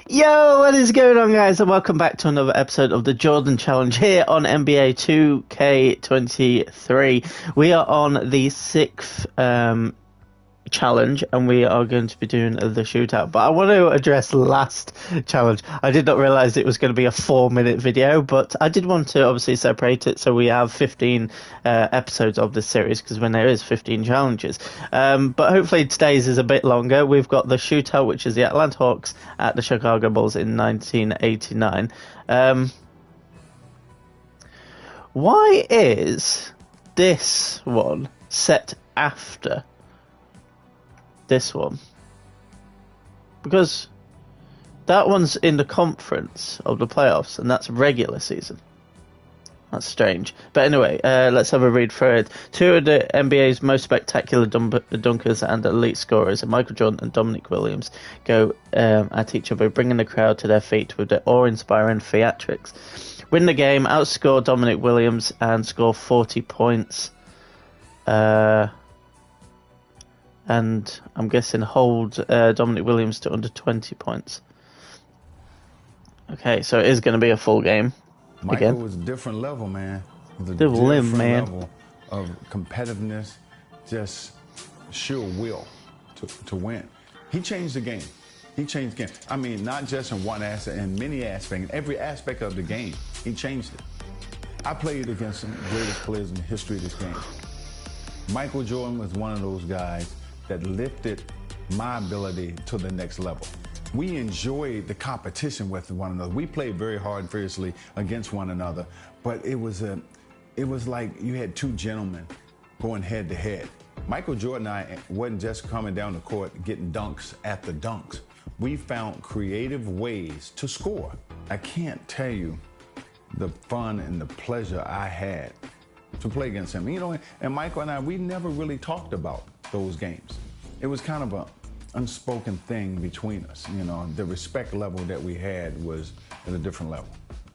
Yo, what is going on, guys, and welcome back to another episode of the Jordan Challenge here on NBA 2K23. We are on the sixth challenge, and we are going to be doing the shootout. But I want to address last challenge. I did not realize it was going to be a 4-minute video, but I did want to obviously separate it so we have 15 episodes of this series, because when there is 15 challenges. But hopefully today's is a bit longer. We've got the shootout, which is the Atlanta Hawks at the Chicago Bulls in 1989. Why is this one set after this one? Because that one's in the conference of the playoffs, and that's regular season. That's strange. But anyway, let's have a read through it. Two of the NBA's most spectacular dunkers and elite scorers, Michael Jordan and Dominique Williams, go at each other, bringing the crowd to their feet with their awe-inspiring theatrics. Win the game, outscore Dominique Williams, and score 40 points. And I'm guessing hold Dominic Williams to under 20 points. Okay, so it is going to be a full game. Michael again. was a different level, man. It was a Different level of competitiveness, just sheer will to win. He changed the game. He changed the game. I mean, not just in one aspect, in many aspects, in every aspect of the game, he changed it. I played against some of the greatest players in the history of this game. Michael Jordan was one of those guys that lifted my ability to the next level. We enjoyed the competition with one another. We played very hard and fiercely against one another, but it was like you had two gentlemen going head to head. Michael Jordan and I wasn't just coming down the court getting dunks at the dunks. We found creative ways to score. I can't tell you the fun and the pleasure I had to play against him. You know, and Michael and I, we never really talked about those games. It was kind of an unspoken thing between us. You know, the respect level that we had was at a different level.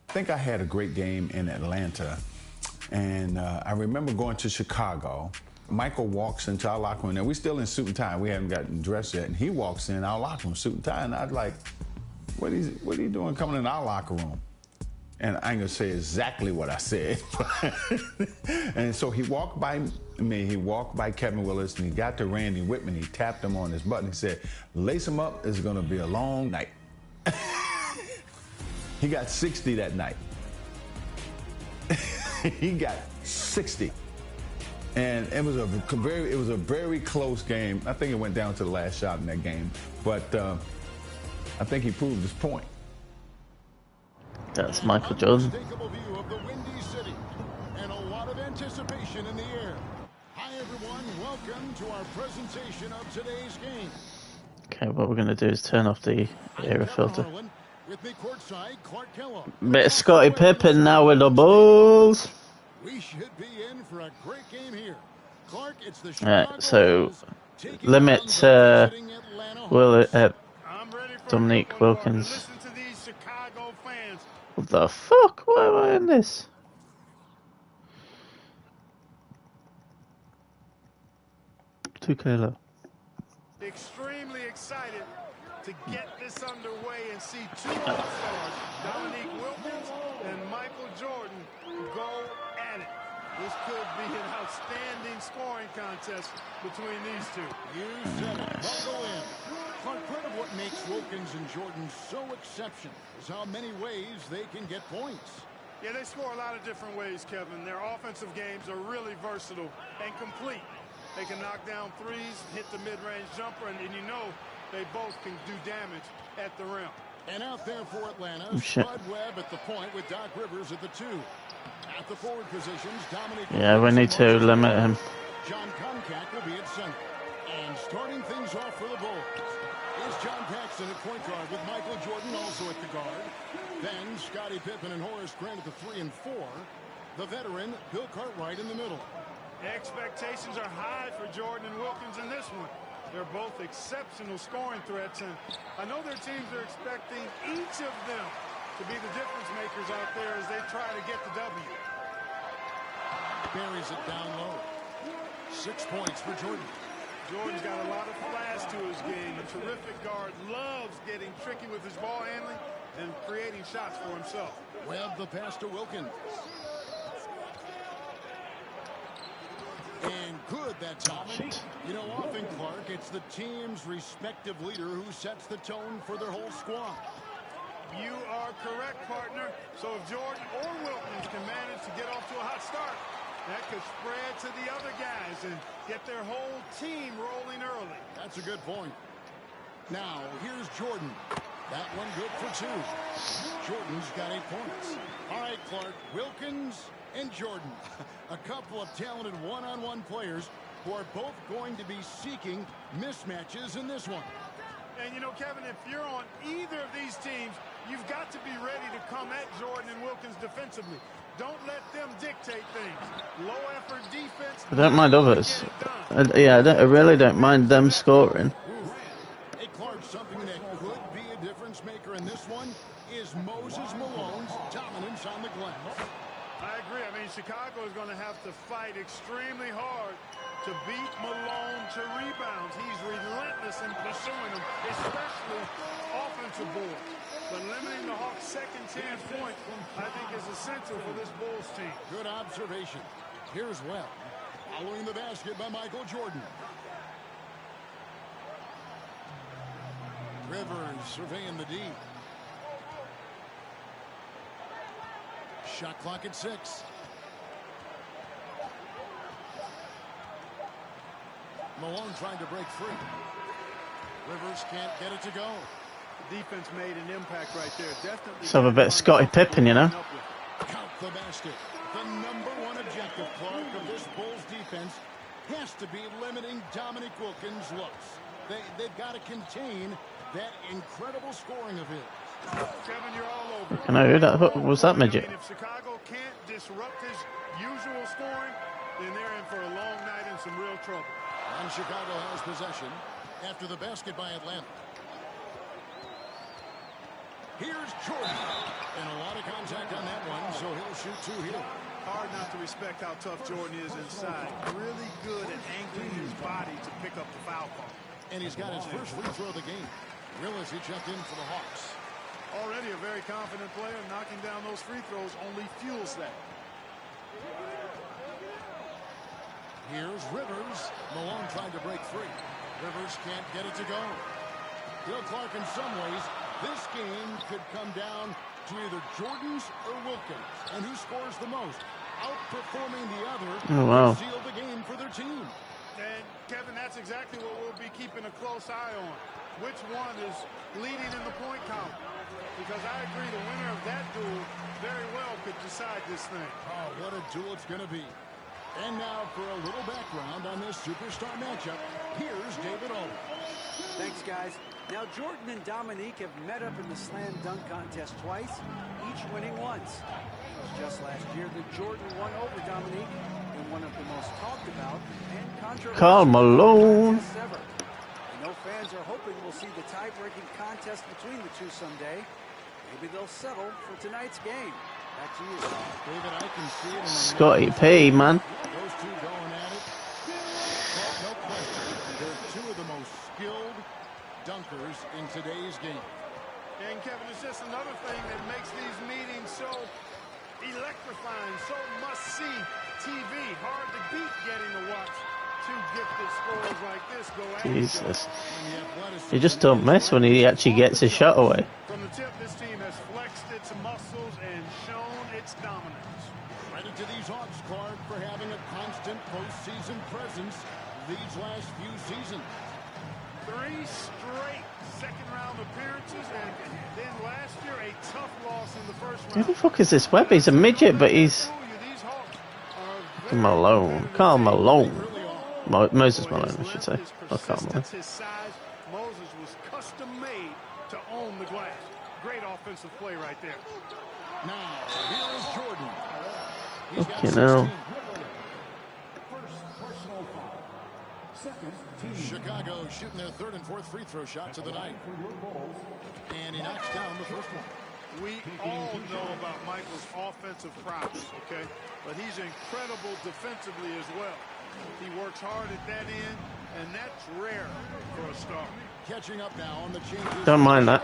I think I had a great game in Atlanta, and I remember going to Chicago. Michael walks into our locker room, and we're still in suit and tie. We haven't gotten dressed yet, and he walks in our locker room, suit and tie, and I was like, what are you doing coming in our locker room? And I ain't gonna say exactly what I said. And so he walked by me, he walked by Kevin Willis, and he got to Randy Whitman. He tapped him on his butt and he said, lace him up, it's gonna be a long night. He got 60 that night. He got 60. And it was a very close game. I think it went down to the last shot in that game, but I think he proved his point. That's Michael Jordan. Unmistakable view of the windy city and a lot of anticipation in the air. Hi everyone, welcome to our presentation of today's game. Okay, what we're going to do is turn off the air filter. With me courtside, Clark Kellogg. Bit of Scottie Pippen now with the Bulls. We should be in for a great game here. Clark, it's the Alright, so limit Dominique Wilkins. What the fuck? Why am I in this? Too low. Extremely excited to get this underway and see two all-stars, Dominique Wilkins and Michael Jordan, go at it. This could be an outstanding scoring contest between these two. You said it. Buckle in. Clark, part of what makes Wilkins and Jordan so exceptional is how many ways they can get points. Yeah, they score a lot of different ways, Kevin. Their offensive games are really versatile and complete. They can knock down threes, hit the mid-range jumper, and you know they both can do damage at the rim. And out there for Atlanta, Spud Webb at the point with Doc Rivers at the 2. At the forward positions, Dominique. Yeah, we need to limit him. John Concack will be at center. And starting things off for the Bulls is John Paxson at point guard with Michael Jordan also at the guard. Then Scottie Pippen and Horace Grant at the 3 and 4. The veteran, Bill Cartwright in the middle. Expectations are high for Jordan and Wilkins in this one. They're both exceptional scoring threats, and I know their teams are expecting each of them to be the difference makers out there as they try to get the W. Buries it down low. 6 points for Jordan. Jordan's got a lot of flash to his game. A terrific guard, loves getting tricky with his ball handling and creating shots for himself. Webb the pass to Wilkins. And good that time. You know, often, Clark, it's the team's respective leader who sets the tone for their whole squad. You are correct, partner. So if Jordan or Wilkins can manage to get off to a hot start, that could spread to the other guys and get their whole team rolling early. That's a good point. Now, here's Jordan. That one good for 2. Jordan's got 8 points. All right, Clark, Wilkins and Jordan. A couple of talented one-on-one players who are both going to be seeking mismatches in this one. And, you know, Kevin, if you're on either of these teams, you've got to be ready to come at Jordan and Wilkins defensively. Don't let them dictate things. Low-effort defense. I don't mind others. Yeah, I really don't mind them scoring. Hey, Clark, something that could be a difference maker in this one is Moses Malone's dominance on the glass. I agree. I mean, Chicago is going to have to fight extremely hard to beat Malone to rebounds. He's relentless in pursuing them, especially offensive boards. But limiting the Hawks' second chance point, I think, is essential for this Bulls team. Good observation. Here's Webb. Following the basket by Michael Jordan. Rivers surveying the D. Shot clock at 6. Malone trying to break free. Rivers can't get it to go. Defense made an impact right there. Definitely. Let's have a bit of Scottie Pippen, you know. Count the basket. The #1 objective, Clark, of this Bulls defense has to be limiting Dominique Wilkins' looks. They've got to contain that incredible scoring of his. Kevin, you're all over. I know, that was that midget. I mean, if Chicago can't disrupt his usual scoring, then they're in for a long night and some real trouble. And Chicago has possession after the basket by Atlanta. Here's Jordan. And a lot of contact on that one, so he'll shoot 2 here. Hard not to respect how tough Jordan is inside. Really good at anchoring his body to pick up the foul call. And he's got his first free throw of the game. Willis, he checked in for the Hawks. Already a very confident player. Knocking down those free throws only fuels that. Here's Rivers. Malone trying to break free. Rivers can't get it to go. Bill Clark, in some ways, this game could come down to either Jordan's or Wilkins. And who scores the most? Outperforming the other to seal the game for their team. And, Kevin, that's exactly what we'll be keeping a close eye on. Which one is leading in the point column? Because I agree the winner of that duel very well could decide this thing. Oh, what a duel it's going to be. And now for a little background on this superstar matchup, here's David Aldridge. Thanks, guys. Now, Jordan and Dominique have met up in the slam dunk contest twice, each winning once. Just last year that Jordan won over Dominique in one of the most talked about and controversial Karl Malone. contests ever. I know fans are hoping we'll see the tie-breaking contest between the two someday. Maybe they'll settle for tonight's game. Back to you. David, I can see it in the Scottie P, man. those two going at it. No question. They're 2 of the most skilled dunkers in today's game. And, Kevin, it's just another thing that makes these meetings so electrifying, so must-see TV. Hard to beat getting to watch 2 gifted scorers like this go at each other. Jesus. You just don't miss when he actually gets his shot away. From the tip, this team has flexed its muscles and shown its dominance. Credit to these Hawks, Clark, for having a constant postseason presence these last few seasons. 3 straight second-round appearances, and then last year a tough loss in the first Who round. the fuck is this Webb? He's a midget, but he's These Hawks are very Malone. Karl Malone. Really are. Moses Malone, I should say. Not Karl Malone. His size, Moses was custom-made to own the glass. Great offensive play right there. Now, here is Jordan. He's got Fucking hell. 16. Chicago shooting their 3rd and 4th free throw shots of the night. And he knocks down the first one. We all know about Michael's offensive prowess, okay? But he's incredible defensively as well. He works hard at that end, and that's rare for a star. Catching up now on the changes. Don't mind that.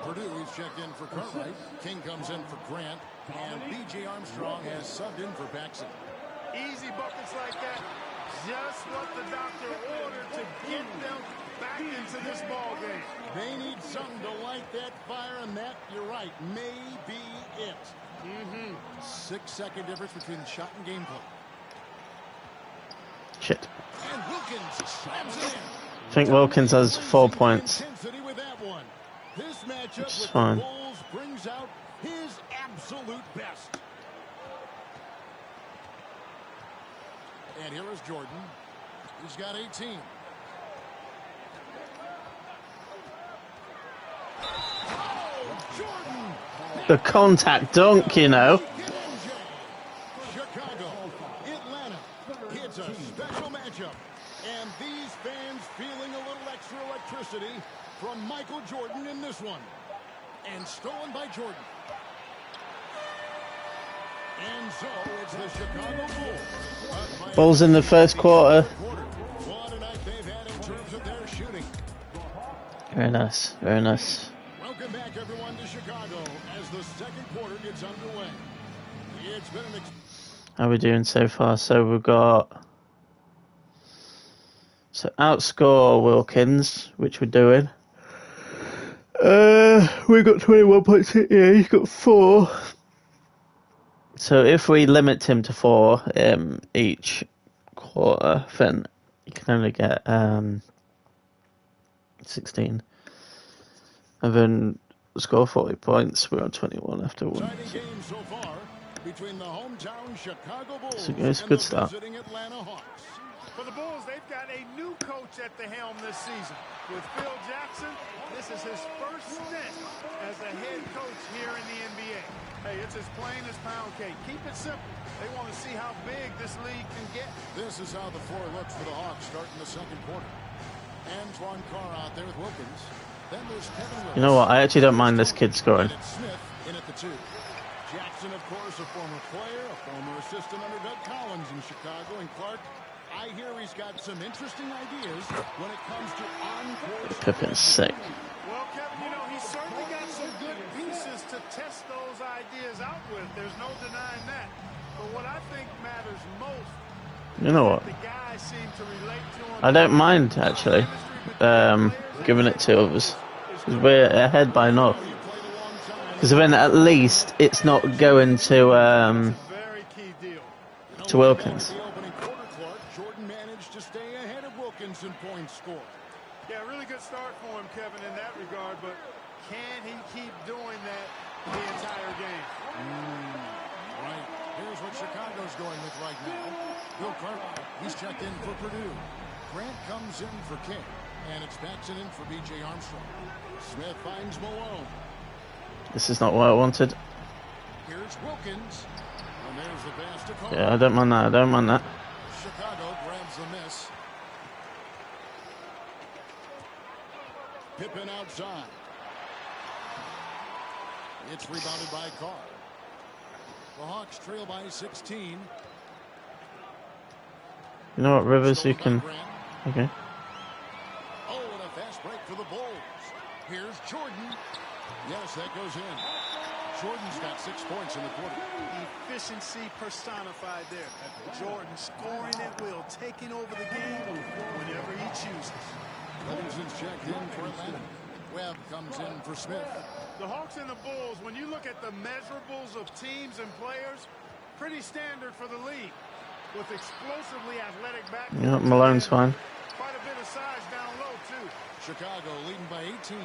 Purdue is checked in for Cartwright. King comes in for Grant. And B.J. Armstrong has subbed in for Paxson. Easy buckets like that. Just what the doctor ordered to get them back into this ball game. They need something to light that fire, and that, you're right, may be it. 6-second difference between shot and gameplay. Shit. And Wilkins slams it in. I think Wilkins has 4 points. With that one. This matchup It's with fine. the Bulls brings out his absolute best. And here is Jordan. He's got 18. Oh, Jordan! The contact dunk, you know. Chicago, Atlanta. It's a special matchup. And these fans feeling a little extra electricity from Michael Jordan in this one. And stolen by Jordan. And so it's the Chicago Bulls. Bulls in the first quarter. What a night they've had in terms of their shooting. Very nice, very nice. Welcome back, everyone, to Chicago as the second quarter gets underway. It's been an How are we doing so far? So we've got... So outscore Wilkins, which we're doing. We've got 21 points. Yeah, he's got 4. So if we limit him to 4 each quarter, then you can only get 16. And then score 40 points. We're on 21 after 1. exciting game so far between the hometown Chicago Bulls So it's a and good the start. visiting Atlanta Hawks. For the Bulls, they've got a new coach at the helm this season. With Phil Jackson, this is his first stint as a head coach here in the NBA. Hey, it's as plain as pound cake. Keep it simple. They want to see how big this league can get. This is how the floor looks for the Hawks starting the second quarter. Antoine Carr out there with Wilkins. Then there's Kevin Willis. You know what? I actually don't mind this kid scoring. And it's Smith in at the 2. Jackson, of course, a former player, a former assistant under Doug Collins in Chicago. And Clark, I hear he's got some interesting ideas when it comes to on-court. Pippin's sick. Well, Kevin, you know, he's certainly got some good pieces to test those ideas out with. There's no denying that. But what I think matters most, You know what? the guys seem to relate to him. I don't mind, actually, giving it to others. 'Cause we're ahead by enough. Because then at least it's not going to Very key deal. Wilkins. The opening quarter, Clark, Jordan managed to stay ahead of Wilkins in points scored. Yeah, really good start for him, Kevin, in that regard. But can he keep doing that the entire game? Right. Here's what Chicago's going with right now. Bill Cartwright, he's checked in for Purdue. Grant comes in for King. And it's Paxson in for B.J. Armstrong. Smith finds Malone. This is not what I wanted. Here's Wilkins. And there's the pass to Carr. Yeah, I don't mind that. I don't mind that. Chicago grabs the miss. Pippen outside. It's rebounded by Carr. The Hawks trail by 16. You know what, Rivers? You Stolen can. by Grant. Okay. Oh, and a fast break for the Bulls. Here's Jordan. Yes, that goes in. Jordan's got 6 points in the quarter. Efficiency personified there. Jordan scoring at will, taking over the game whenever he chooses. Livingston's checked in for Atlanta. Webb comes in for Smith. The Hawks and the Bulls, when you look at the measurables of teams and players, pretty standard for the league. With explosively athletic back. Yeah, Malone's fine. Quite a bit of size down low, too. Chicago leading by 18.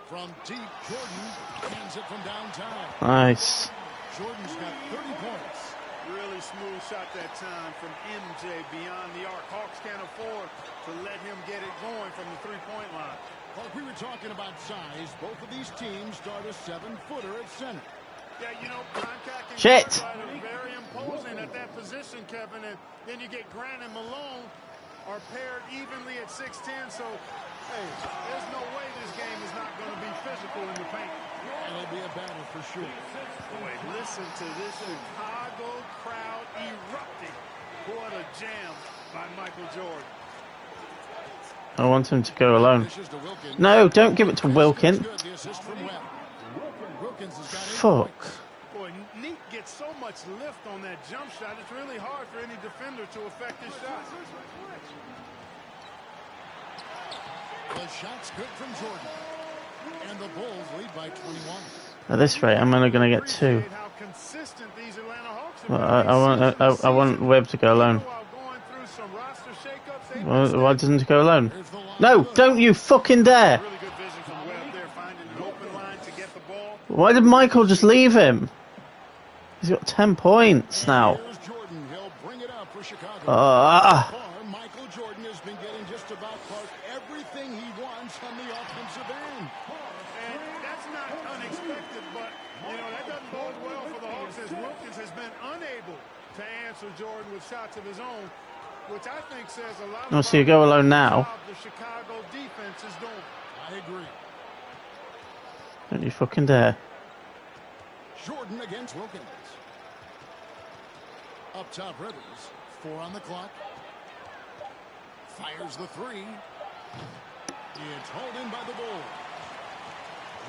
From deep, Jordan hands it from downtown. Nice. Jordan's got 30 points. Really smooth shot that time from MJ beyond the arc. Hawks can't afford to let him get it going from the three-point line. Well, we were talking about size. Both of these teams start a 7-footer at center. Yeah, you know, contact and Shit. Cartwright are very imposing at that position, Kevin. And then you get Grant and Malone are paired evenly at 6'10", so Hey, there's no way this game is not going to be physical in the paint. It'll be a battle for sure. Boy, listen to this Chicago crowd erupting. What a jam by Michael Jordan. I want him to go alone. No, don't give it to Wilkins. Fuck. Boy, Neat gets so much lift on that jump shot, it's really hard for any defender to affect his shot. The shot's good from Jordan. And the Bulls lead by 21. At this rate, I'm only going to get 2. How consistent these Atlanta Hawks have Well, I want Webb to go alone. Why doesn't he go alone? No, don't you fucking dare! Really good vision from Webb there, finding an open line to get the ball. Why did Michael just leave him? He's got 10 points now. Here's Jordan. He'll bring it up for Chicago. Michael Jordan has been getting just about everything he wants on the offensive end. And that's not unexpected, but, you know, that doesn't bode well for the Hawks as Wilkins has been unable to answer Jordan with shots of his own, which I think says a lot about so you go alone now. the Chicago defense is doing. I agree. Don't you fucking dare. Jordan against Wilkins. Up top, Rivers. 4 on the clock. Fires the 3. It's hauled in by the Bulls.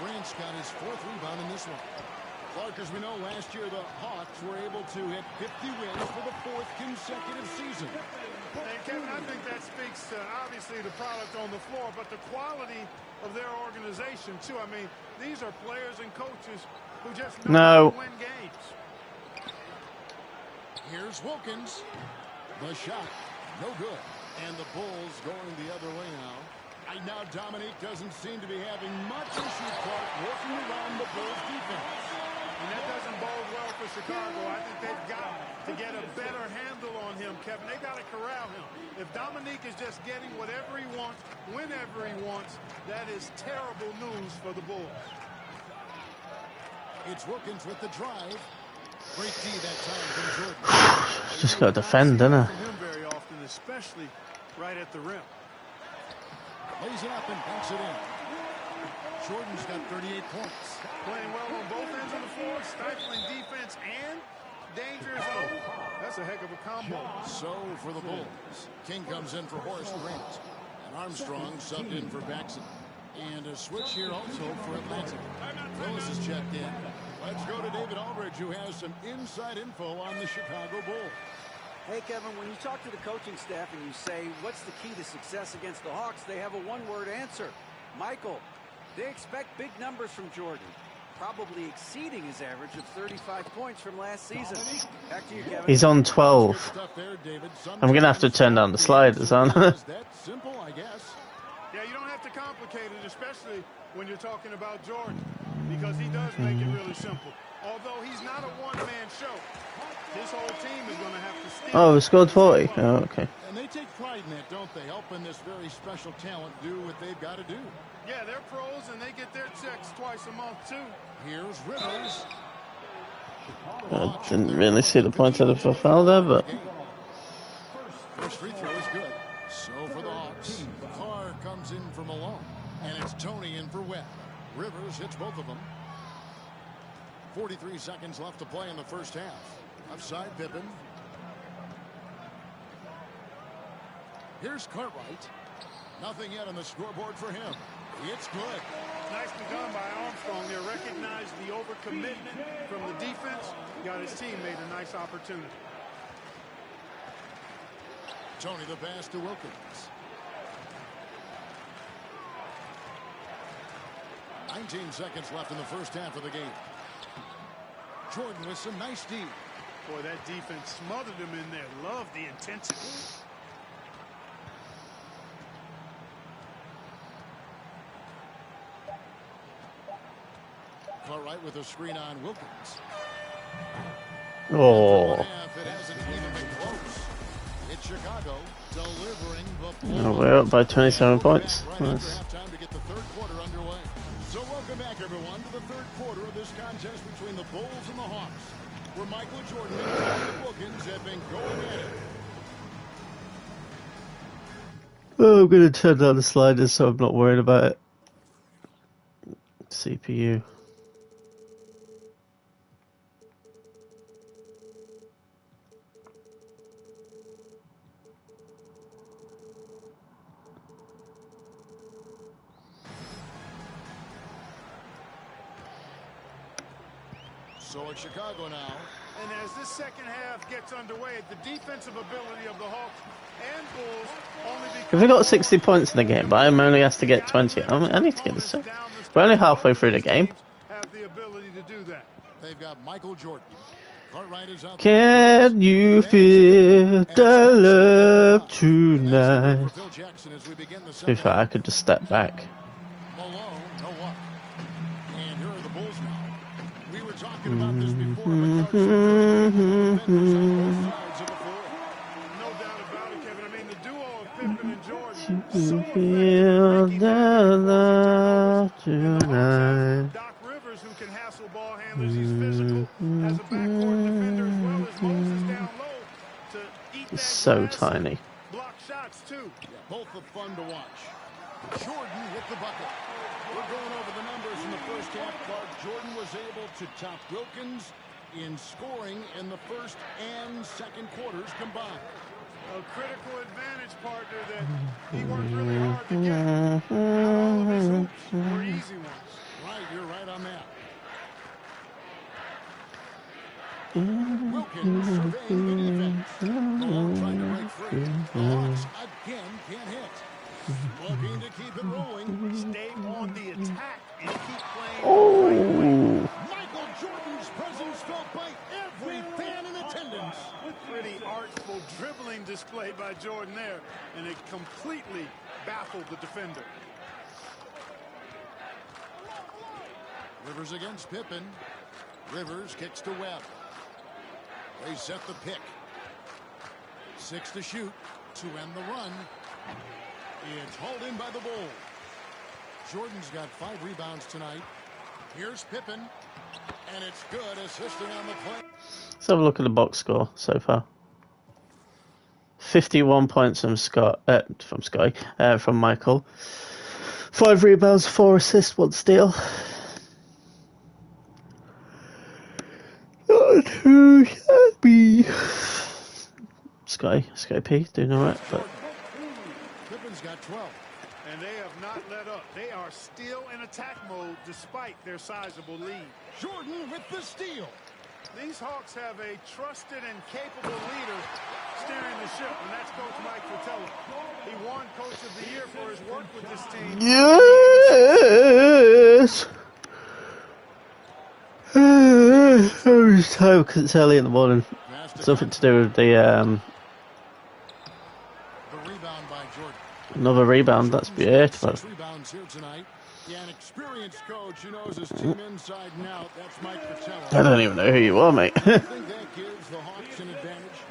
Grant's got his 4th rebound in this one. Clark, as we know, last year the Hawks were able to hit 50 wins for the 4th consecutive season. And Kevin, I think that speaks to obviously the product on the floor, but the quality of their organization too. I mean, these are players and coaches who just know how to win games. Here's Wilkins. The shot, no good. And the Bulls going the other way now. Right now, Dominique doesn't seem to be having much issue, Clark, working around the Bulls defense. And that doesn't bode well for Chicago. I think they've got to get a better handle on him, Kevin. They got to corral him. If Dominique is just getting whatever he wants, whenever he wants, that is terrible news for the Bulls. It's Wilkins with the drive. Great D that time from Jordan. Just got to defend, doesn't From him very often, especially right at the rim. Lays it up and banks it in. Jordan's got 38 points. Playing well on both ends of the floor, stifling defense and dangerous. That's a heck of a combo. So for the Bulls, King comes in for Horace Grant. And Armstrong subbed in for Baxton. And a switch here also for Atlanta. Willis is checked in. Let's go to David Aldridge, who has some inside info on the Chicago Bulls. Hey, Kevin, when you talk to the coaching staff and you say, what's the key to success against the Hawks, they have a one-word answer. Michael. They expect big numbers from Jordan, probably exceeding his average of 35 points from last season. Back to you, Kevin. He's on 12. I'm going to have to turn down the sliders, aren't I? That's simple, I guess. Yeah, you don't have to complicate it, especially when you're talking about Jordan, because he does make it really simple. Although he's not a one-man show, his whole team is going to have to steal. Oh, we scored 40. Oh, okay. And they take pride in that, don't they? Helping this very special talent do what they've got to do. Yeah, they're pros, and they get their checks twice a month, too. Here's Rivers. I didn't really see the point of the foul there, but... First free throw is good. So for the Hawks, Carr comes in for Malone. And it's Tony in for Webb. Rivers hits both of them. 43 seconds left to play in the first half. Offside Pippen. Here's Cartwright. Nothing yet on the scoreboard for him. It's good. Nicely done by Armstrong there. Recognized the overcommitment from the defense. Got his teammate a nice opportunity. Tony the pass to Wilkins. 19 seconds left in the first half of the game. Jordan with some nice D. Boy, that defense smothered him in there. Love the intensity. Cartwright with a screen on Wilkins. Oh. It hasn't even been close. It's Chicago delivering the Oh, we're up by 27 points. Nice. Time to get the third quarter underway. So welcome back, everyone, to the third quarter of this contest between the Bulls and the Hawks, where Michael Jordan and Dominique Wilkins have been going at it. Oh, I'm going to turn down the sliders so I'm not worried about it. CPU. So it's Chicago now. And as this second half gets underway, the defensive ability of the Hawks and Bulls only If we got 60 points in the game, but I'm only asked to get 20, I need to get this. We're only halfway through the game. Have the ability to do that. They've got Michael Jordan. Cartwright is out. Can you feel the love tonight? If I could just step back. Malone, no luck. And here are the Bulls now. We were talking about this before, but defenders on both sides of the floor. No doubt about it, Kevin. I mean, the duo of Pippen and Jordan, so Feel effective the love tonight. Doc Rivers, who can hassle ball handlers, he's physical, has a backcourt defender as well as Moses down low to eat that So glass tiny. and block shots too. Yeah, both are fun to watch. Jordan with the bucket. We're going over the numbers in the first half. Clark Jordan was able to top Wilkins in scoring in the first and second quarters combined. A critical advantage partner that he worked really hard to get. Not all of his hoops were easy ones. Right, you're right on that. Wilkins surveying the defense. Malone trying to break free. The Hawks again can't hit. Looking to keep it rolling. Stay on the attack and keep playing. Oh, Michael Jordan's presence felt by every fan in attendance. Pretty artful dribbling display by Jordan there, and it completely baffled the defender. Rivers against Pippen. Rivers kicks to Webb. They set the pick. 6 to shoot to end the run. It's hauled in by the Bulls. Jordan's got 5 rebounds tonight. Here's Pippen, and it's good, assisting on the play. let's have a look at the box score so far. 51 points from from Michael. 5 rebounds, 4 assists, 1 steal. Not too shabby. Scotty P doing alright, but Pippen's got 12. And they have not let up. They are still in attack mode despite their sizable lead. Jordan with the steal. These Hawks have a trusted and capable leader steering the ship, and that's Coach Mike Fratello. He won Coach of the Year for his work with this team. yes. I'm just tired because it's early in the morning. Something to do with the rebound by Jordan. another rebound. That's beautiful. 6 rebounds here tonight. Yeah, an experienced coach who knows his team inside and out. That's Mike Fratello. I don't even know who you are, mate. I think that gives the Hawks an advantage.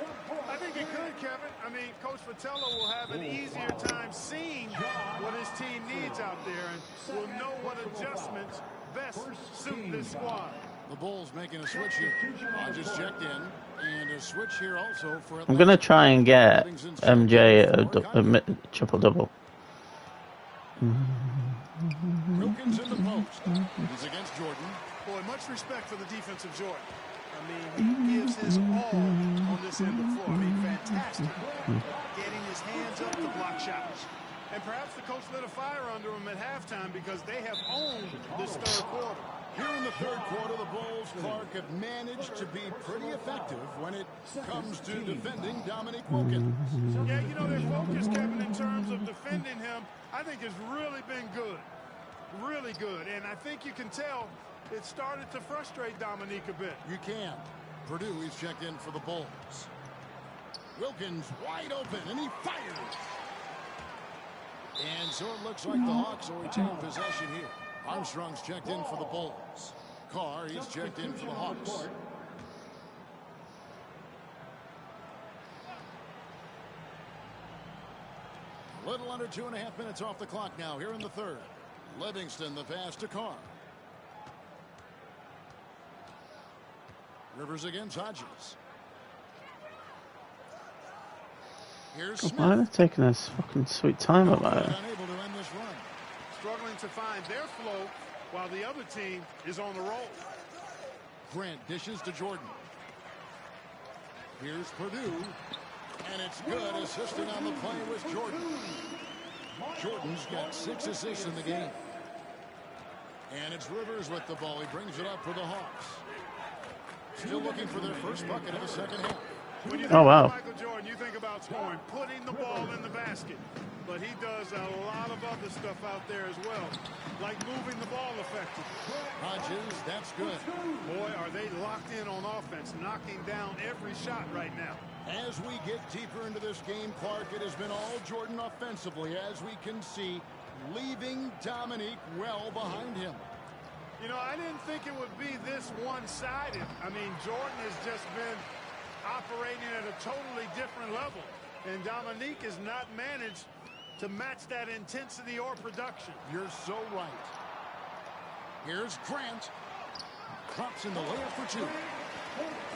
I think it could, Kevin. I mean, Coach Fratello will have an easier time seeing what his team needs out there and will know what adjustments best suit this squad. The Bulls making a switch here. I just checked in. And a switch here also for I'm gonna try and get MJ a triple-double. Wilkins in the post. He's against Jordan. Boy, much respect for the defensive Jordan. I mean, he gives his all on this end of the floor. I mean, fantastic. Getting his hands up to block shots. And perhaps the coach lit a fire under him at halftime because they have owned this third quarter. Here in the third quarter, the Bulls, Clark, have managed to be pretty effective when it comes to defending Dominique Wilkins. Yeah, you know, their focus, Kevin, in terms of defending him, I think has really been good. Really good. And I think you can tell it started to frustrate Dominique a bit. You can. Purdue, he's checked in for the Bulls. Wilkins wide open, and he fires. And so it looks like the Hawks will retain possession here. Armstrong's checked in for the Bulls. Carr, he's checked in for the Hawks. A little under 2.5 minutes off the clock now here in the third. Livingston, the pass to Carr. Rivers against Hodges. Here's Why are they Smith. taking this fucking sweet time about it? Unable to end this run. Struggling to find their flow while the other team is on the roll. Grant dishes to Jordan. Here's Purdue. And it's good. Assisting on the play was Jordan. Jordan's got 6 assists in the game. And it's Rivers with the ball. He brings it up for the Hawks. Still looking for their first bucket of the second half. When you think Oh, wow. about Michael Jordan, you think about scoring, putting the ball in the basket. But he does a lot of other stuff out there as well, like moving the ball effectively. Hodges, that's good. Boy, are they locked in on offense, knocking down every shot right now. As we get deeper into this game, Clark, it has been all Jordan offensively, as we can see, leaving Dominique well behind him. You know, I didn't think it would be this one-sided. I mean, Jordan has just been operating at a totally different level, and Dominique has not managed to match that intensity or production. You're so right. Here's Grant. Drops in the layup for 2.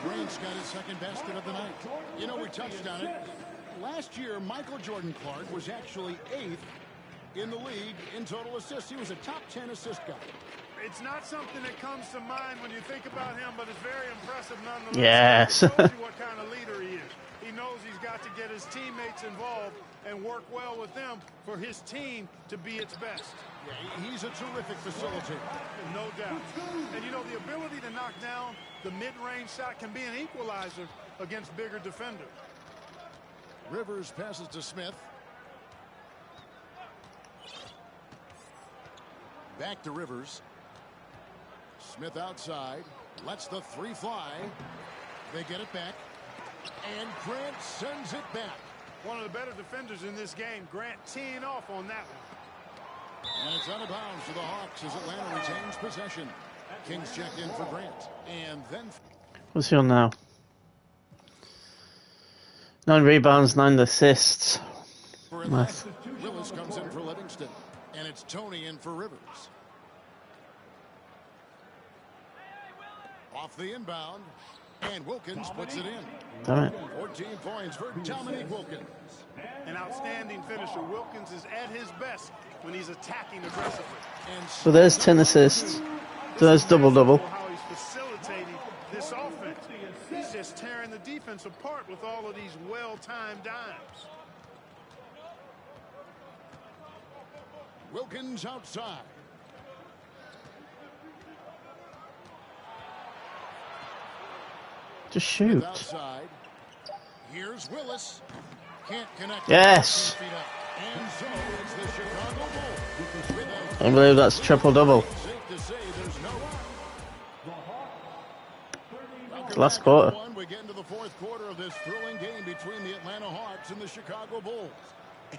Grant's got his second basket of the night. You know, we touched on it. Last year, Michael Jordan Clark was actually 8th in the league in total assists. He was a top 10 assist guy. It's not something that comes to mind when you think about him, but it's very impressive nonetheless. Yes. It shows you what kind of leader he is. He knows he's got to get his teammates involved and work well with them for his team to be its best. Yeah, he's a terrific facilitator. No doubt. And, you know, the ability to knock down the mid-range shot can be an equalizer against bigger defenders. Rivers passes to Smith. Back to Rivers. Smith outside. Lets the 3 fly. They get it back. And Grant sends it back. One of the better defenders in this game. Grant teeing off on that one. And it's out of bounds to the Hawks as Atlanta retains possession. Kings check in for Grant. And then... What's he on now? 9 rebounds, 9 assists. For Nice. Willis comes in for Livingston. And it's Tony in for Rivers. Off the inbound. And Wilkins puts it in. Damn it. 14 points for Dominique Wilkins. An outstanding finisher. Wilkins is at his best when he's attacking aggressively. And So there's 10 assists. So there's double-double. How he's facilitating this offense. He's just tearing the defense apart with all of these well-timed dimes. Wilkins outside. Just shoot. Outside. Here's Willis. Can't connect. Yes. And so it's the Chicago Bulls. I believe that's triple-double. Safe to say there's no Last quarter. We get into the 4th quarter of this thrilling game between the Atlanta Hawks and the Chicago Bulls.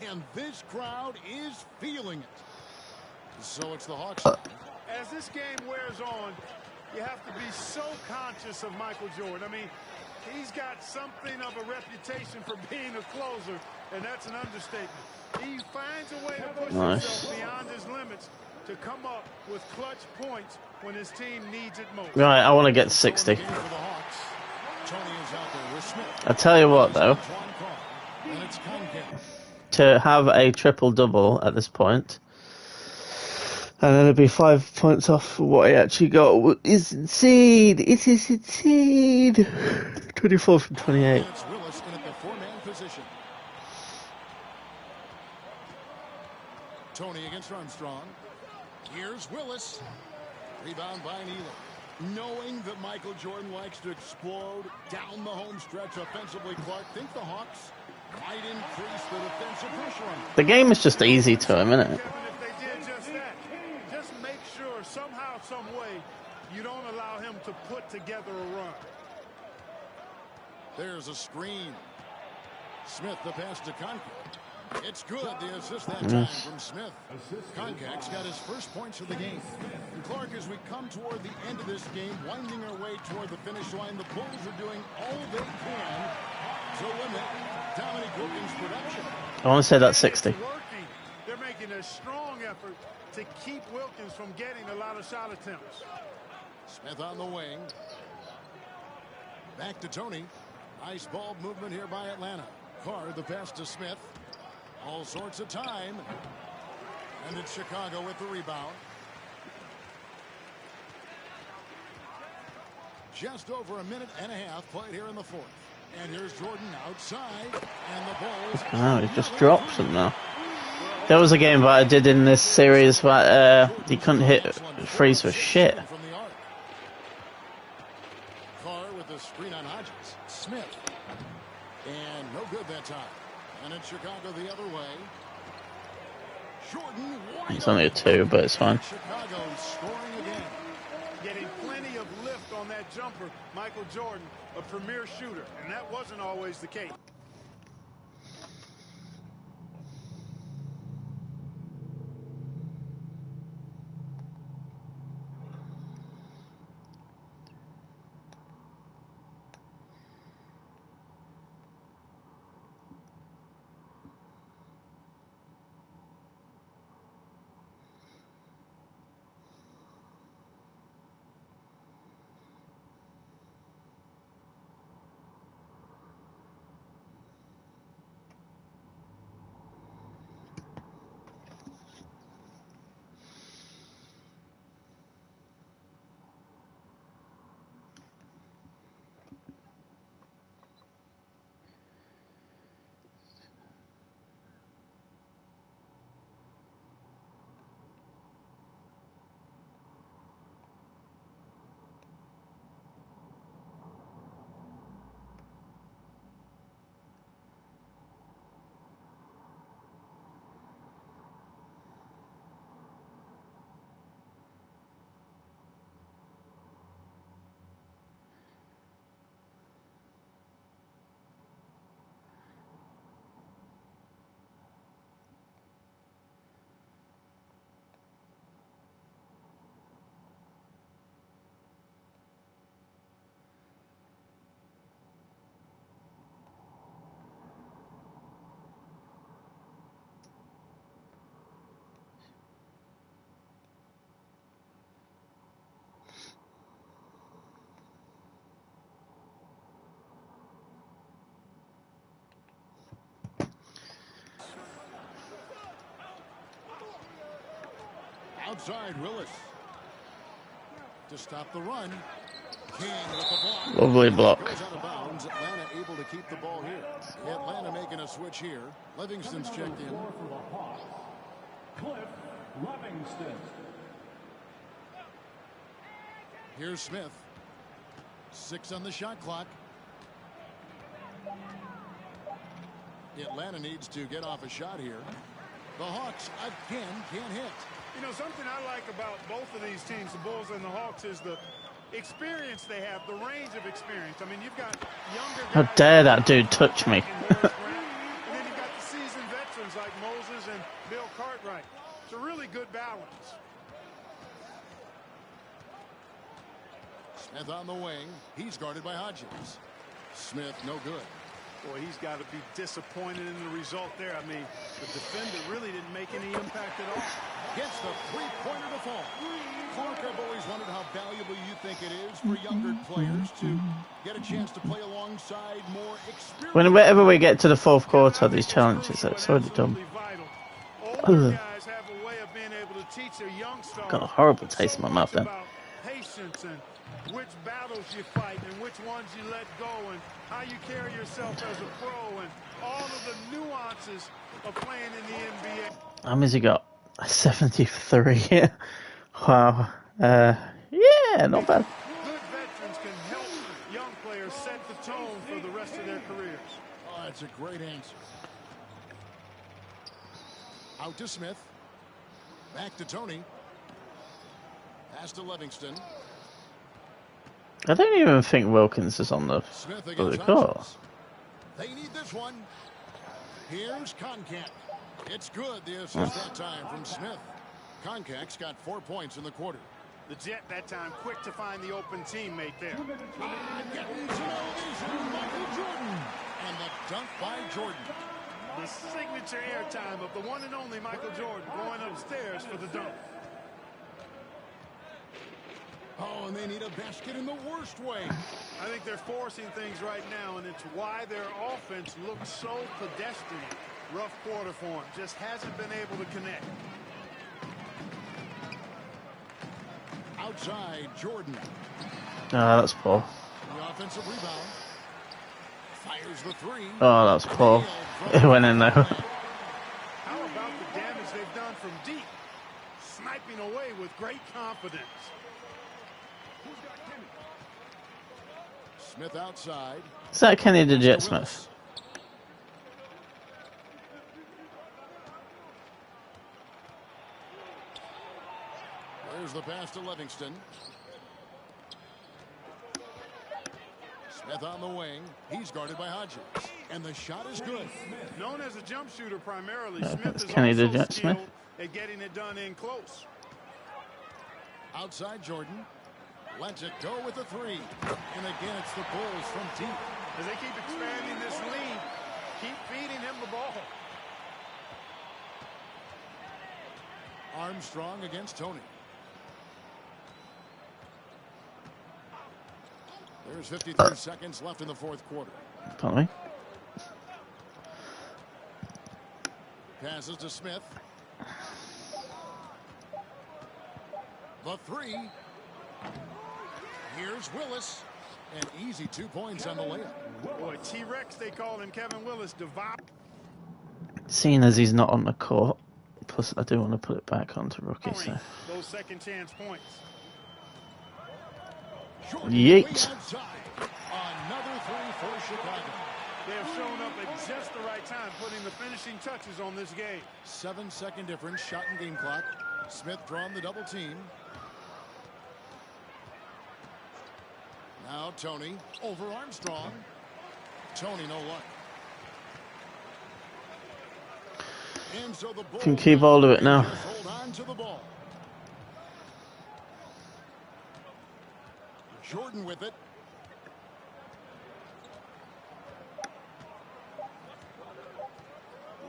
And this crowd is feeling it. So it's the Hawks. As this game wears on, you have to be so conscious of Michael Jordan. I mean, he's got something of a reputation for being a closer, and that's an understatement. He finds a way to push himself beyond his limits to come up with clutch points when his team needs it most. Right, I want to get 60. For the Hawks. Tony is out there with Smith. I tell you what, though, And it's Concat. to have a triple-double at this point, and then it'd be 5 points off what I actually got, is insane. It is insane. 24 from 28. And it's Willis in at the 4-man position. Tony against Armstrong. Here's Willis. Rebound by Nealon. Knowing that Michael Jordan likes to explode down the home stretch offensively, Clark, think the Hawks might increase the defensive pressure on him. The game is just easy to him, isn't it? Kevin, if they did just that, just make sure somehow, some way, you don't allow him to put together a run. There's a screen. Smith the pass to Concat. It's good. The assist that time from Smith. Concac's got his first points of the game. And Clark, as we come toward the end of this game, winding our way toward the finish line, the Bulls are doing all they can to limit Dominique Wilkins' production. I want to say that's 60. It's working. They're making a strong effort to keep Wilkins from getting a lot of shot attempts. Smith on the wing. Back to Tony. Nice ball movement here by Atlanta. Carr, the pass to Smith. All sorts of time. And it's Chicago with the rebound. Just over a minute and a half played here in the fourth. And here's Jordan outside. And the Bulls. Oh, he just drops them now. There was a game that I did in this series where he couldn't hit threes for shit. Carr with the screen on Hodges. Smith. And no good that time. And it's Chicago the other way. Jordan. It's only a 2, but it's fine. Chicago scoring again. Getting plenty of lift on that jumper. Michael Jordan, a premier shooter, and that wasn't always the case. Outside Willis. To stop the run. King with the block. Lovely block. Goes out of bounds. Atlanta able to keep the ball here. Atlanta making a switch here. Livingston's checked in. Cliff Livingston. Here's Smith. 6 on the shot clock. Atlanta needs to get off a shot here. The Hawks again can't hit. You know, something I like about both of these teams, the Bulls and the Hawks, is the experience they have, the range of experience. I mean, you've got younger guys. How dare that dude touch me? And then you've got the seasoned veterans like Moses and Bill Cartwright. It's a really good balance. Smith on the wing. He's guarded by Hodges. Smith no good. Boy, he's got to be disappointed in the result there. I mean, the defender really didn't make any impact at all. Gets the three-pointer to fall. Clark, I've always wondered how valuable you think it is for younger players to get a chance to play alongside more experienced. Whenever we get to the fourth quarter of these challenges, it's already done. Older guys have a way of being able to teach a young star. Got a horrible taste in my mouth then. About patience and which battles you fight and which ones you let go and how you carry yourself as a pro and all of the nuances of playing in the NBA. How many's he got? 73. Wow. Yeah, not bad. Good veterans can help young players set the tone for the rest of their careers. Oh, that's a great answer. Out to Smith. Back to Tony. Pass to Livingston. I don't even think Wilkins is on the court. They need this one. Here's Concat. It's good. The assist that time from Smith. Concac's got 4 points in the quarter. The Jet that time quick to find the open teammate there. Getting some elevation, Michael Jordan. And the dunk by Jordan. The signature airtime of the one and only Michael Jordan going upstairs for the dunk. Oh, and they need a basket in the worst way. I think they're forcing things right now, and it's why their offense looks so pedestrian. Rough quarter for him. Just hasn't been able to connect. Outside, Jordan. That's poor. The offensive rebound. Fires the three. Oh, that's poor. It went in there. How about the damage they've done from deep? Sniping away with great confidence. Smith outside. Is that Kenny the Jet Smith? There's the pass to Livingston. Smith on the wing. He's guarded by Hodges. And the shot is good. Known as a jump shooter primarily, Yeah, Smith that's is Kenny the also Jet skilled Smith. at getting it done in close. Outside Jordan. Lets it go with the three. And again, it's the Bulls from deep. As they keep expanding this lead, keep feeding him the ball. Armstrong against Tony. There's 53 seconds left in the fourth quarter. Tommy. Passes to Smith. The three. Here's Willis. An easy 2 points on the layup. Boy, T-Rex, they call him. Kevin Willis, devour. Seeing as he's not on the court, plus I do want to put it back onto rookie. So. Those second chance points. Yeet. Another three for Chicago. They have shown up at just the right time, putting the finishing touches on this game. 7-second difference, shot and game clock. Smith drawn the double team. Now Tony over Armstrong. Tony no luck. And so the Bulls Can keep hold of it now. hold on to the ball. Jordan with it.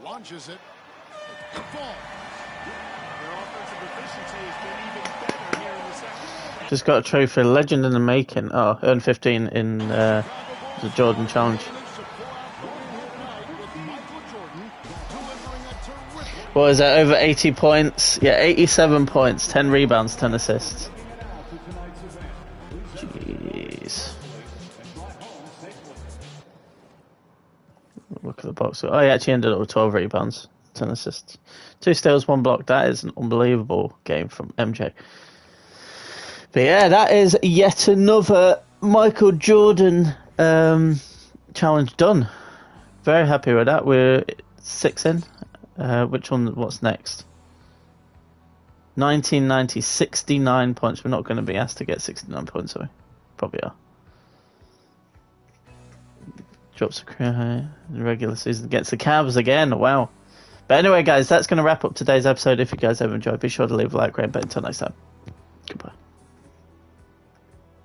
Launches it. It falls. Their offensive efficiency has been even better here in the second. Just got a trophy, legend in the making. Oh, earned 15 in the Jordan Challenge. What is that, over 80 points? Yeah, 87 points, 10 rebounds, 10 assists. Jeez. Look at the box. Oh, he actually ended up with 12 rebounds, 10 assists. 2 steals, 1 block. That is an unbelievable game from MJ. But yeah, that is yet another Michael Jordan challenge done. Very happy with that. We're 6 in. Which one? What's next? 1990, 69 points. We're not going to be asked to get 69 points, are we? Probably are. Drops a career high in the regular season against the Cavs again. Wow. But anyway, guys, that's going to wrap up today's episode. If you guys have enjoyed, be sure to leave a like, rate, and until next time.